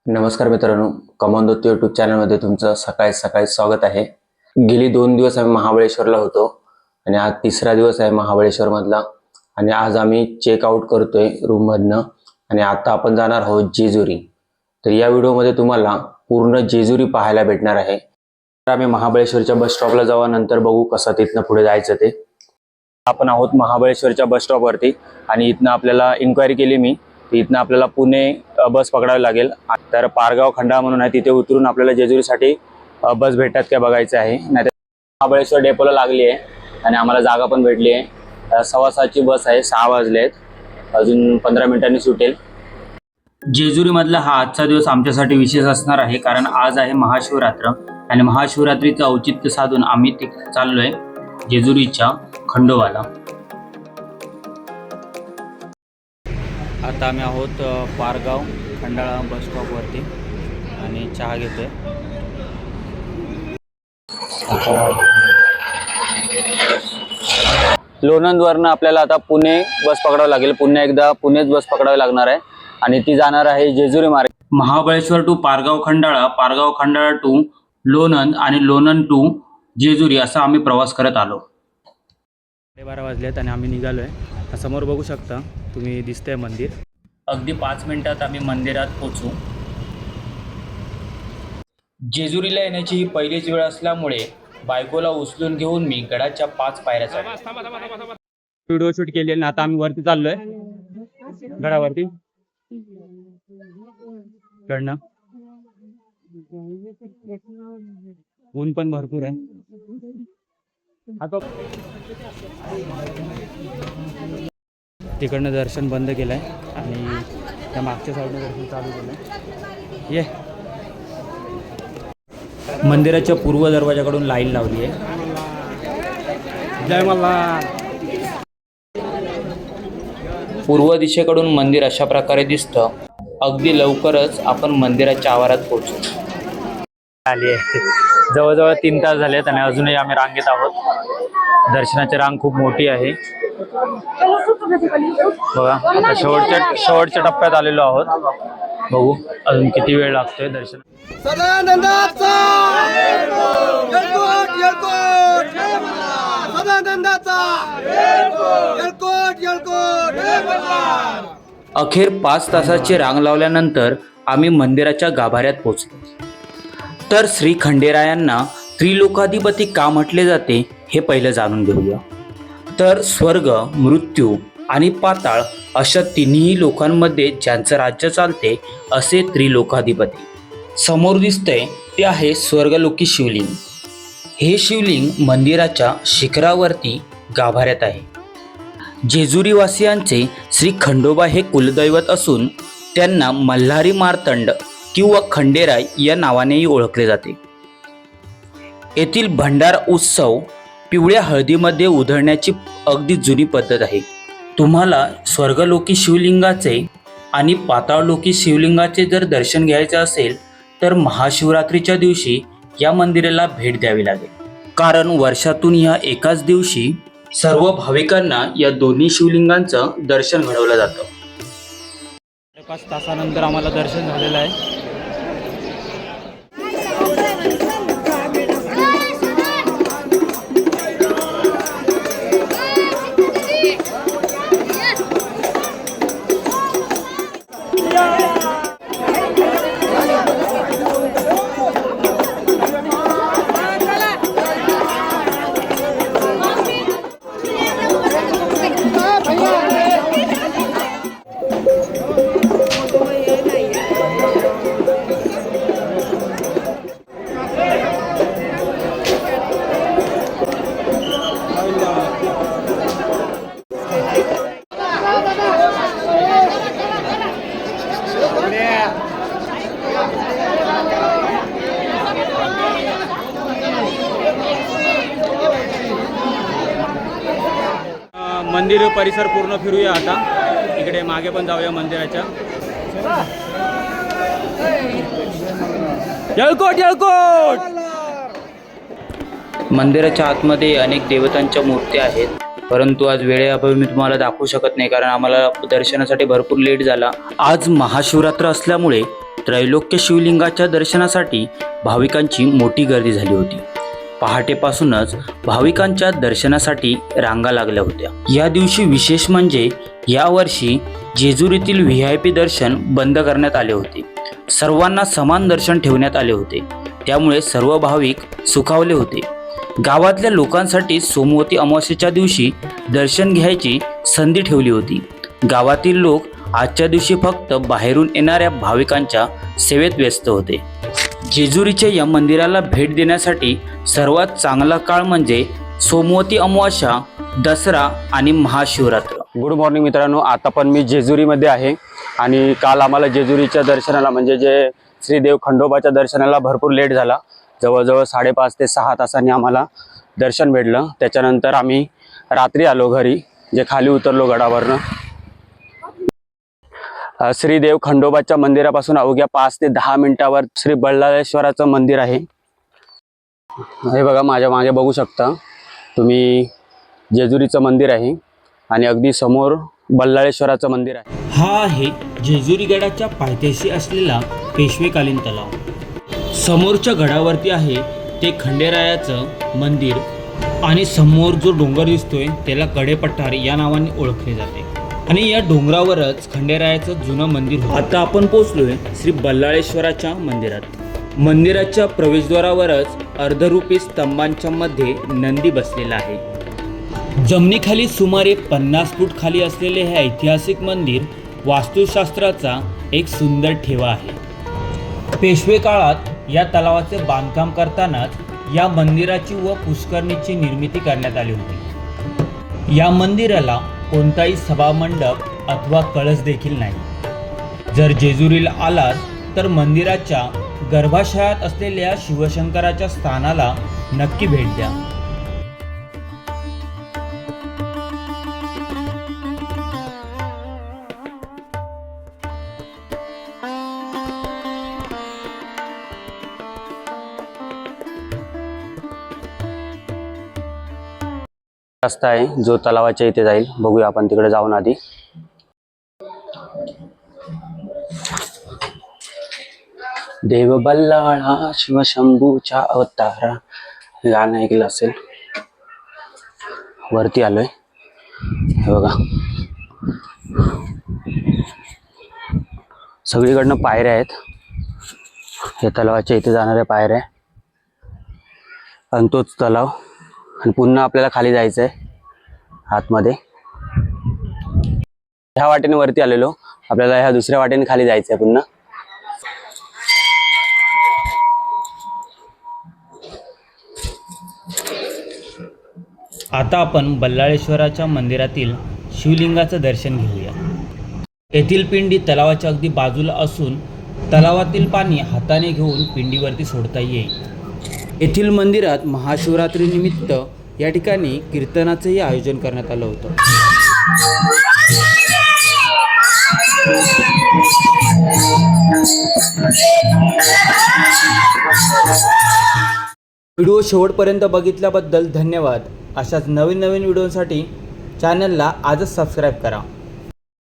नमस्कार मित्रांनो, कमांदो यूट्यूब चॅनलमध्ये तुमचं सकाळी सकाळी स्वागत आहे. गेली 2 दिवस आम्ही महाबळेश्वरला होतो आणि आज तिसरा दिवस आहे महाबळेश्वरमधला आणि आज आम्ही चेकआउट करतोय रूममधनं आणि आता आपण जाणार आहोत जेजुरी. तर या व्हिडिओमध्ये तुम्हाला पूर्ण जेजुरी पाहायला भेटणार आहे. तर आम्ही महाबळेश्वरच्या बस स्टॉपला जाऊ, नंतर बघू कसं तिथनं पुढे जायचं ते. आपण आहोत महाबळेश्वरच्या बस स्टॉपवरती आणि इथनं आपल्याला इन्क्वायरी केली मी, इथनं आपल्याला पुणे बस पकडावी लागेल. तर पारगाव खंडाळा म्हणून आहे, तिथे उतरून आपल्याला जेजुरीसाठी बस भेटतात का बघायचं आहे. नाहीतर महाबळेश्वर डेपोला लागली आहे आणि आम्हाला जागा पण भेटली आहे. 6:15ची बस आहे, 6 वाजले आहेत, अजून 15 मिनिटांनी सुटेल. जेजुरीमधला हा आजचा दिवस आमच्यासाठी विशेष असणार आहे, कारण आज आहे महाशिवरात्र आणि महाशिवरात्रीचं औचित्य साधून आम्ही ते चाललोय जेजुरीच्या खंडोबाला. आता आम्ही आहोत पारगाव खंडाळा बस स्टॉपवरती आणि चहा घेतोय. लोणंदवरनं आपल्याला आता पुणे बस पकडावं लागेल. पुन्हा एकदा पुणेच बस पकडावी लागणार आहे आणि ती जाणार आहे जेजुरी मार्ग. महाबळेश्वर टू पारगाव खंडाळा, पारगाव खंडाळा टू लोणंद आणि लोणंद टू जेजुरी असा आम्ही प्रवास करत आलो. 12 वाजलेत आणि आम्ही निघालोय. समोर बघू शकता तुम्ही, दिसतंय मंदिर. अगदी 5 मिनिटात आम्ही मंदिरात पोहोचू. जेजुरीला येण्याची ही पहिलीच वेळ असल्यामुळे बायकोला उचलून घेऊन मी गडाच्या 5 पायऱ्या चढलो. व्हिडिओ शूट केली आणि आता आम्ही वरती चाललोय गडावरती चढणं. ऊन पण भरपूर आहे. आता तिकडनं दर्शन बंद केलंय आणि त्या मागच्या साईडनं दर्शन चालू केलंय. ये मंदिराच्या पूर्व दरवाजाकडून लाईन लावली आहे. जय मल्हार. पूर्व दिशेकडून मंदिर अशा प्रकारे दिसतं. अगदी लवकरच आपण मंदिराच्या आवारात पोहोचू. आली आहे. जवळजवळ 3 तास झालेत आणि अजूनही आम्ही रांगेत आहोत. दर्शनाची रांग खूप मोठी आहे बघा. आता शेवटच्या टप्प्यात आलेलो आहोत. बघू अजून किती वेळ लागतोय दर्शन. अखेर 5 तासाची रांग लावल्यानंतर आम्ही मंदिराच्या गाभाऱ्यात पोहोचलो. तर श्री खंडेरायांना त्रिलोकाधिपती का म्हटले जाते हे पहिलं जाणून घेऊया. तर स्वर्ग, मृत्यू आणि पाताळ अशा तिन्ही लोकांमध्ये ज्यांचं राज्य चालते असे त्रिलोकाधिपती. समोर दिसतंय ते आहे स्वर्गलोकी शिवलिंग. हे शिवलिंग मंदिराच्या शिखरावरती गाभाऱ्यात आहे. जेजुरीवासियांचे श्री खंडोबा हे कुलदैवत असून त्यांना मल्हारी मार्तंड किंवा खंडेराय या नावानेही ओळखले जाते. येथील भंडार उत्सव पिवळ्या हळदीमध्ये उधळण्याची अगदी जुनी पद्धत आहे. तुम्हाला स्वर्गलोकी शिवलिंगाचे आणि पाताळलोकी शिवलिंगाचे जर दर्शन घ्यायचे असेल तर महाशिवरात्रीच्या दिवशी या मंदिराला भेट द्यावी लागेल, कारण वर्षातून या एकाच दिवशी सर्व भाविकांना या दोन्ही शिवलिंगांचं दर्शन घडवलं जातं. 5 तासानंतर आम्हाला दर्शन झालेलं आहे. मंदिर परिसर पूर्ण फिरूया. आता इकडे मागे पण जाऊया मंदिराच्या. येळकोट येळकोट. मंदिराच्या आतमध्ये अनेक देवतांच्या मूर्त्या आहेत, परंतु आज वेळेअभावी मी तुम्हाला दाखवू शकत नाही, कारण आम्हाला दर्शनासाठी भरपूर लेट झाला. आज महाशिवरात्र असल्यामुळे त्रैलोक्य शिवलिंगाच्या दर्शनासाठी भाविकांची मोठी गर्दी झाली होती. पहाटेपासूनच भाविकांच्या दर्शनासाठी रांगा लागल्या होत्या. या दिवशी विशेष म्हणजे यावर्षी जेजुरीतील VIP दर्शन बंद करण्यात आले होते. सर्वांना समान दर्शन ठेवण्यात आले होते. त्यामुळे सर्व भाविक सुखावले होते. गावातल्या लोकांसाठी सोमवती अमावस्येच्या दिवशी दर्शन घ्यायची संधी ठेवली होती. गावातील लोक आजच्या दिवशी फक्त बाहेरून येणाऱ्या भाविकांच्या सेवेत व्यस्त होते. जेजुरीच्या या मंदिराला भेट देण्यासाठी सर्वात चांगला काळ म्हणजे सोमवती अमावस्या, दसरा आणि महाशिवरात्र. गुड मॉर्निंग मित्रांनो, आता पण मी जेजुरीमध्ये आहे आणि काल आम्हाला जेजुरीच्या दर्शनाला म्हणजे जे श्रीदेव खंडोबाच्या दर्शनाला भरपूर लेट झाला. जवळजवळ 5.5 ते 6 तासांनी आम्हाला दर्शन भेटलं. त्याच्यानंतर आम्ही रात्री आलो घरी, जे खाली उतरलो गडावरनं. श्रीदेव खंडोबाच्या मंदिरापासून अवघ्या 5 ते 10 मिनिटावर श्री बल्लाळेश्वराचं मंदिर आहे. हे बघा, माझ्या मागे बघू शकता तुम्ही, जेजुरीचं मंदिर आहे आणि अगदी समोर बल्लाळेश्वराचं मंदिर आहे. हा आहे जेजुरी गडाच्या पायथ्याशी असलेला पेशवेकालीन तलाव. समोरच्या गडावरती आहे ते खंडेरायाचं मंदिर आणि समोर जो डोंगर दिसतोय त्याला कडेपठार या नावाने ओळखले जाते आणि या डोंगरावरच खंडेरायाचं जुनं मंदिर होतं. आता आपण पोहोचलोय श्री बल्लाळेश्वराच्या मंदिरात. मंदिराच्या प्रवेशद्वारावरच अर्धरूपी स्तंभांच्या मध्ये नंदी बसलेला आहे. जमिनीखाली सुमारे 50 फूट खाली असलेले हे ऐतिहासिक मंदिर वास्तुशास्त्राचा एक सुंदर ठेवा आहे. पेशवे काळात या तलावाचे बांधकाम करतानाच या मंदिराची व पुष्करणीची निर्मिती करण्यात आली होती. या मंदिराला कोणताही सभामंडप अथवा कळस देखील नाही. जर जेजुरीला आलात तर मंदिराच्या गर्भाशयात असलेल्या शिवशंकराच्या स्थानाला नक्की भेट द्या. रस्ता आहे जो तलावाच्या इथे जाईल. बघूया आपण तिकडे जाऊन आधी. देव बल्लाळा शिवशंभूच्या अवतारा, गाणं ऐकलं असेल. वरती आलोय, हे बघा सगळीकडनं पायऱ्या आहेत. हे तलावाच्या इथे जाणाऱ्या पायऱ्या आणि तोच तलाव. आणि पुन्हा आपल्याला खाली जायचं आहे आतमध्ये. ह्या वाटेने वरती आलेलो, आपल्याला ह्या दुसऱ्या वाटेने खाली जायचं आहे पुन्हा. आता आपण बल्लाळेश्वराच्या मंदिरातील शिवलिंगाचं दर्शन घेऊया. येथील पिंडी तलावाच्या अगदी बाजूला असून तलावातील पाणी हाताने घेऊन पिंडीवरती सोडता येईल. येथील मंदिरात महाशिवरात्रीनिमित्त या ठिकाणी कीर्तनाचंही आयोजन करण्यात आलं होतं. व्हिडिओ शेवटपर्यंत बघितल्याबद्दल धन्यवाद. अशाच नवीन व्हिडिओसाठी चॅनलला आजच सबस्क्राईब करा.